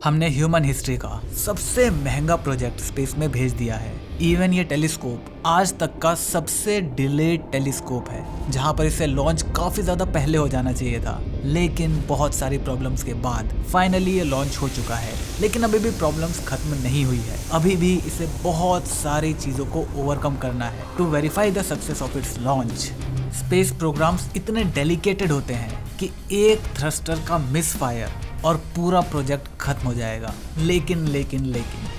हमने human history का सबसे महंगा प्रोजेक्ट स्पेस में भेज दिया है। इवन ये टेलीस्कोप आज तक का सबसे डिलेड टेलीस्कोप है, जहां पर इसे लॉन्च काफी ज्यादा पहले हो जाना चाहिए था, लेकिन बहुत सारी प्रॉब्लम्स के बाद फाइनली ये लॉन्च हो चुका है। लेकिन अभी भी प्रॉब्लम्स खत्म नहीं हुई है, अभी भी इसे बहुत सारी चीजों को ओवरकम करना है to verify the success of its launch. Space programmes इतने डेलिकेटेड होते हैं कि एक थ्रस्टर का मिस फायर और पूरा प्रोजेक्ट खत्म हो जाएगा। लेकिन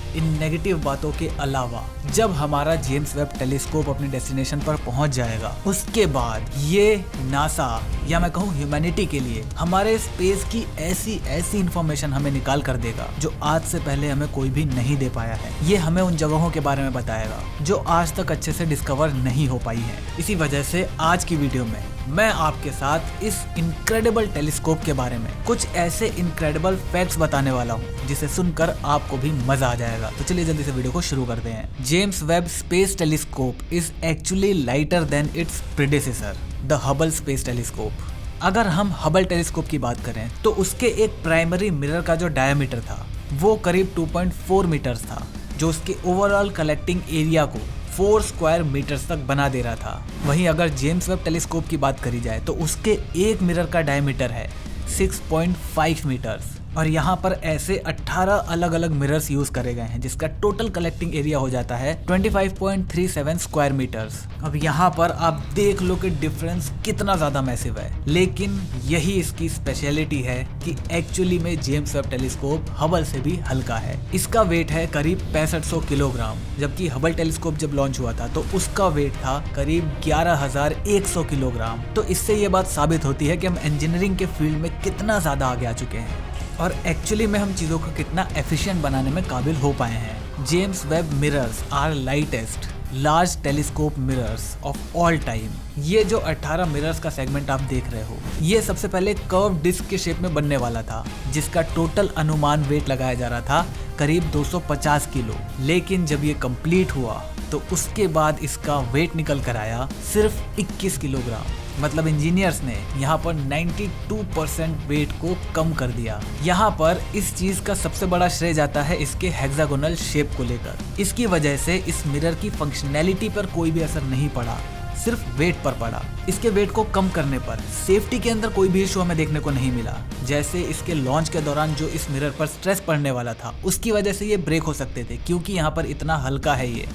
इन नेगेटिव बातों के अलावा जब हमारा जेम्स वेब टेलीस्कोप अपने डेस्टिनेशन पर पहुंच जाएगा, उसके बाद ये नासा या मैं कहूँ ह्यूमैनिटी के लिए हमारे स्पेस की ऐसी इंफॉर्मेशन हमें निकाल कर देगा जो आज से पहले हमें कोई भी नहीं दे पाया है। ये हमें उन जगहों के बारे में बताएगा जो आज तक अच्छे से डिस्कवर नहीं हो पाई है। इसी वजह से आज की वीडियो में मैं आपके साथ इस इनक्रेडिबल टेलीस्कोप के बारे में कुछ ऐसे इनक्रेडिबल फैक्ट्स बताने वाला हूँ जिसे सुनकर आपको भी मजा आ जाएगा। तो चलिए जल्दी से वीडियो को शुरू करते हैं। James Webb Space Telescope is actually lighter than its predecessor the Hubble Space Telescope. अगर हम हबल टेलीस्कोप की बात करें तो उसके एक प्राइमरी मिरर का जो डायमीटर था वो करीब 2.4 मीटर्स था, जो उसके ओवरऑल कलेक्टिंग एरिया को 4 स्क्वायर मीटर्स तक बना दे रहा था। वहीं अगर जेम्स वेब टेलीस्कोप की बात करी जाए तो उसके एक मिरर का डायमीटर है 6.5 मीटर्स, और यहाँ पर ऐसे 18 अलग अलग मिरर्स यूज करे गए हैं, जिसका टोटल कलेक्टिंग एरिया हो जाता है 25.37 स्क्वायर मीटर्स। अब यहाँ पर आप देख लो कि डिफरेंस कितना ज्यादा मैसिव है, लेकिन यही इसकी स्पेशलिटी है कि एक्चुअली में जेम्स वेब टेलीस्कोप हबल से भी हल्का है। इसका वेट है करीब 6500 किलोग्राम, जबकि हबल टेलीस्कोप जब लॉन्च हुआ था तो उसका वेट था करीब 11,100 किलोग्राम। तो इससे ये बात साबित होती है कि हम इंजीनियरिंग के फील्ड में कितना ज्यादा आगे आ चुके हैं और एक्चुअली में हम चीज़ों को कितना एफिशिएंट बनाने में काबिल हो पाए हैं। James Webb mirrors are lightest large telescope mirrors of all time. ये जो 18 मिरर्स का सेगमेंट आप देख रहे हो, ये सबसे पहले कर्व डिस्क के शेप में बनने वाला था, जिसका टोटल अनुमान वेट लगाया जा रहा था करीब 250 किलो। लेकिन जब ये कंप्लीट हुआ तो उसके बाद इसका वेट निकल कर आया सिर्फ 21 किलोग्राम। मतलब इंजीनियर्स ने यहाँ पर 92% वेट को कम कर दिया। यहाँ पर इस चीज का सबसे बड़ा श्रेय जाता है इसके हेक्सागोनल शेप को लेकर। इसकी वजह से इस मिरर की फंक्शनैलिटी पर कोई भी असर नहीं पड़ा, सिर्फ वेट पर पड़ा। इसके वेट को कम करने पर सेफ्टी के अंदर कोई भी इशू हमें देखने को नहीं मिला। जैसे इसके लॉन्च के दौरान जो इस मिरर पर स्ट्रेस पड़ने वाला था, उसकी वजह से ये ब्रेक हो सकते थे क्योंकि यहाँ पर इतना हल्का है ये,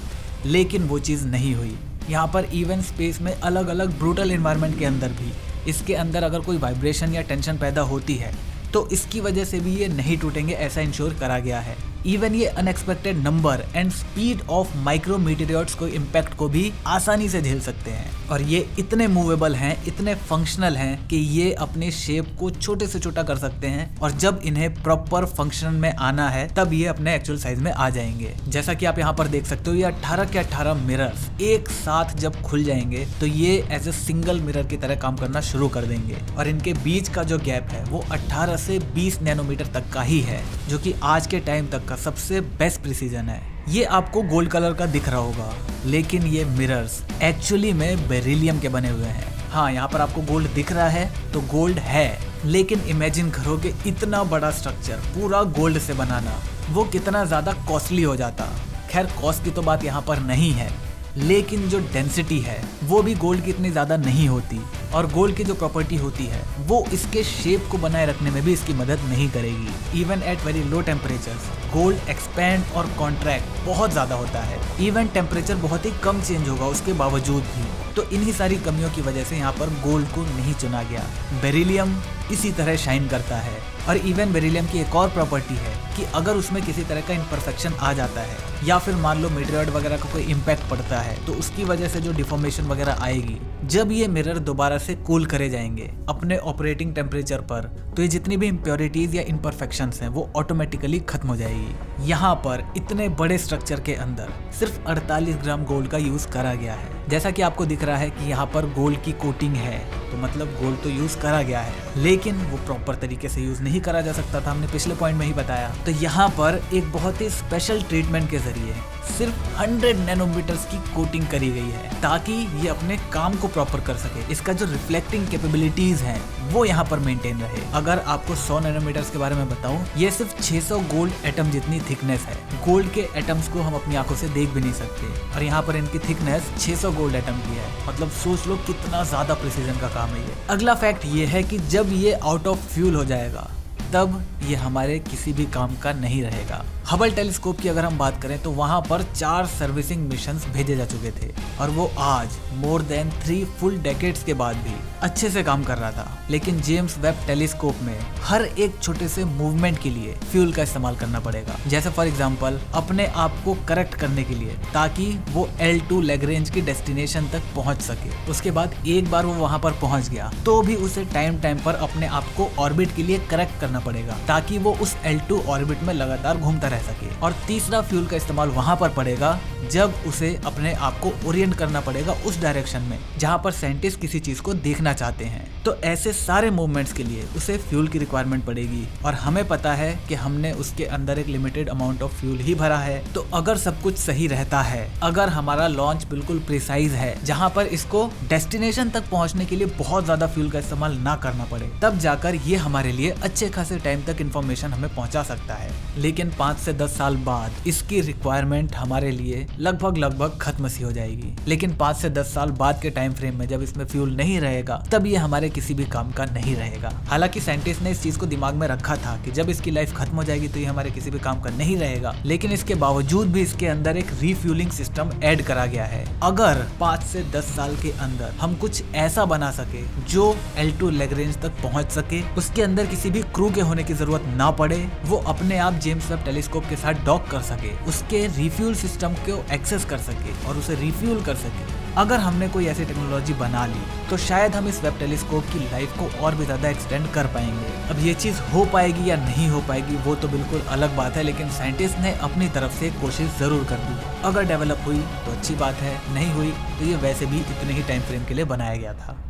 लेकिन वो चीज़ नहीं हुई। यहाँ पर इवन स्पेस में अलग अलग ब्रूटल एनवायरनमेंट के अंदर भी इसके अंदर अगर कोई वाइब्रेशन या टेंशन पैदा होती है तो इसकी वजह से भी ये नहीं टूटेंगे, ऐसा इंश्योर करा गया है। इवन ये unexpected number and speed of micro meteorites को इम्पैक्ट को भी आसानी से झेल सकते हैं, और ये इतने मूवेबल हैं, इतने फंक्शनल हैं कि ये अपने शेप को छोटे से छोटा कर सकते हैं, और जब इन्हें प्रॉपर फंक्शन में आना है तब ये अपने एक्चुअल साइज में आ जाएंगे। जैसा कि आप यहाँ पर देख सकते हो, ये 18 के 18 मिरर्स एक साथ जब खुल जाएंगे तो ये एज ए सिंगल मिरर की तरह काम करना शुरू कर देंगे, और इनके बीच का जो गैप है वो 18 से 20 नैनोमीटर तक का ही है, जो कि आज के टाइम तक सबसे बेस्ट प्रिसीजन है। ये आपको गोल्ड कलर का दिख रहा होगा, लेकिन ये मिरर्स एक्चुअली में बेरिलियम के बने हुए हैं। हाँ, यहाँ पर आपको गोल्ड दिख रहा है तो गोल्ड है, लेकिन इमेजिन करो कि इतना बड़ा स्ट्रक्चर पूरा गोल्ड से बनाना वो कितना ज्यादा कॉस्टली हो जाता। खैर, कॉस्ट की तो बात यहाँ पर नहीं है, लेकिन जो डेंसिटी है वो भी गोल्ड की इतनी ज्यादा नहीं होती, और गोल्ड की जो प्रॉपर्टी होती है वो इसके शेप को बनाए रखने में भी इसकी मदद नहीं करेगी। Even at very low temperatures gold expand और कॉन्ट्रैक्ट बहुत ज्यादा होता है। इवन टेम्परेचर बहुत ही कम चेंज होगा उसके बावजूद भी। तो इन्हीं सारी कमियों की वजह से यहाँ पर गोल्ड को नहीं चुना गया। बेरिलियम इसी तरह शाइन करता है, और इवन बेरिलियम की एक और प्रॉपर्टी है कि अगर उसमें किसी तरह का इम्परफेक्शन आ जाता है या फिर मान लो मीटेरियट वगैरह का कोई इम्पैक्ट पड़ता है तो उसकी वजह से जो डिफॉर्मेशन वगैरह आएगी, जब ये मिरर दोबारा से कूल करे जाएंगे अपने ऑपरेटिंग टेम्परेचर पर, तो ये जितनी भी इम्प्योरिटीज या इम्परफेक्शंस हैं वो ऑटोमेटिकली खत्म हो जाएगी। यहाँ पर इतने बड़े स्ट्रक्चर के अंदर सिर्फ 48 ग्राम गोल्ड का यूज करा गया है। जैसा कि आपको दिख रहा है कि यहाँ पर गोल्ड की कोटिंग है, तो मतलब गोल्ड तो यूज करा गया है, लेकिन वो प्रॉपर तरीके से यूज नहीं करा जा सकता था, हमने पिछले पॉइंट में ही बताया। तो यहाँ पर एक बहुत ही स्पेशल ट्रीटमेंट के जरिए सिर्फ 100 नैनोमीटर्स की कोटिंग करी गई है ताकि ये अपने काम को प्रॉपर कर सके। इसका जो रिफ्लेक्टिंग कैपेबिलिटीज हैं वो यहाँ पर मेंटेन रहे। अगर आपको 100 नैनोमीटर्स के बारे में बताऊं, ये सिर्फ 600 गोल्ड एटम जितनी थिकनेस है। गोल्ड के एटम्स को हम अपनी आंखों से देख भी नहीं सकते और यहाँ पर इनकी थिकनेस 600 गोल्ड एटम की है। मतलब सोच लो कितना ज्यादा प्रिसीजन का काम है ये। अगला फैक्ट ये है कि जब ये आउट ऑफ फ्यूल हो जाएगा तब ये हमारे किसी भी काम का नहीं रहेगा। हबल टेलीस्कोप की अगर हम बात करें तो वहां पर 4 सर्विसिंग मिशंस भेजे जा चुके थे और वो आज मोर देन 3 फुल डेकेड्स के बाद भी अच्छे से काम कर रहा था। लेकिन जेम्स वेब टेलीस्कोप में हर एक छोटे से मूवमेंट के लिए फ्यूल का इस्तेमाल करना पड़ेगा। जैसे फॉर एग्जांपल अपने आप को करेक्ट करने के लिए ताकि वो L2 लैग्रेंज की डेस्टिनेशन तक पहुंच सके। उसके बाद एक बार वो वहां पर पहुंच गया तो भी उसे टाइम पर अपने आप को ऑर्बिट के लिए करेक्ट करना पड़ेगा ताकि वो उस L2 ऑर्बिट में लगातार घूमता रह सके। और तीसरा फ्यूल का इस्तेमाल वहां पर पड़ेगा जब उसे अपने आप को ओरिएंट करना पड़ेगा उस डायरेक्शन में जहां पर साइंटिस्ट किसी चीज को देखना चाहते हैं। तो ऐसे सारे मूवमेंट्स के लिए उसे फ्यूल की रिक्वायरमेंट पड़ेगी और हमें पता है कि हमने उसके अंदर एक लिमिटेड अमाउंट ऑफ फ्यूल ही भरा है। तो अगर सब कुछ सही रहता है, अगर हमारा लॉन्च बिल्कुल प्रिसाइज है जहां पर इसको डेस्टिनेशन तक पहुंचने के लिए बहुत ज्यादा फ्यूल का इस्तेमाल ना करना पड़े, तब जाकर ये हमारे लिए अच्छे खासे टाइम तक इन्फॉर्मेशन हमें पहुंचा सकता है। लेकिन 5 से 10 साल बाद इसकी रिक्वायरमेंट हमारे लिए लगभग खत्म सी हो जाएगी। लेकिन 5 से 10 साल बाद के टाइम फ्रेम में जब इसमें फ्यूल नहीं रहेगा तब ये हमारे किसी भी काम का नहीं रहेगा। हालांकि साइंटिस्ट ने इस चीज को दिमाग में रखा था कि जब इसकी लाइफ खत्म हो जाएगी तो ये हमारे किसी भी काम का नहीं रहेगा, लेकिन इसके बावजूद भी इसके अंदर एक रीफ्यूलिंग सिस्टम ऐड करा गया है। अगर 5 से 10 साल के अंदर हम कुछ ऐसा बना सके जो L2 लैग्रेंज तक पहुंच सके, उसके अंदर किसी भी क्रू के होने की जरूरत ना पड़े, वो अपने आप जेम्स वेब टेलीस्कोप के साथ डॉक कर सके, उसके रिफ्यूल सिस्टम को एक्सेस कर सके और उसे रिफ्यूल कर सके। अगर हमने कोई ऐसी टेक्नोलॉजी बना ली तो शायद हम इस वेब टेलीस्कोप की लाइफ को और भी ज्यादा एक्सटेंड कर पाएंगे। अब ये चीज हो पाएगी या नहीं हो पाएगी वो तो बिल्कुल अलग बात है, लेकिन साइंटिस्ट ने अपनी तरफ से कोशिश जरूर कर दी। अगर डेवलप हुई तो अच्छी बात है, नहीं हुई तो ये वैसे भी इतने ही टाइम फ्रेम के लिए बनाया गया था।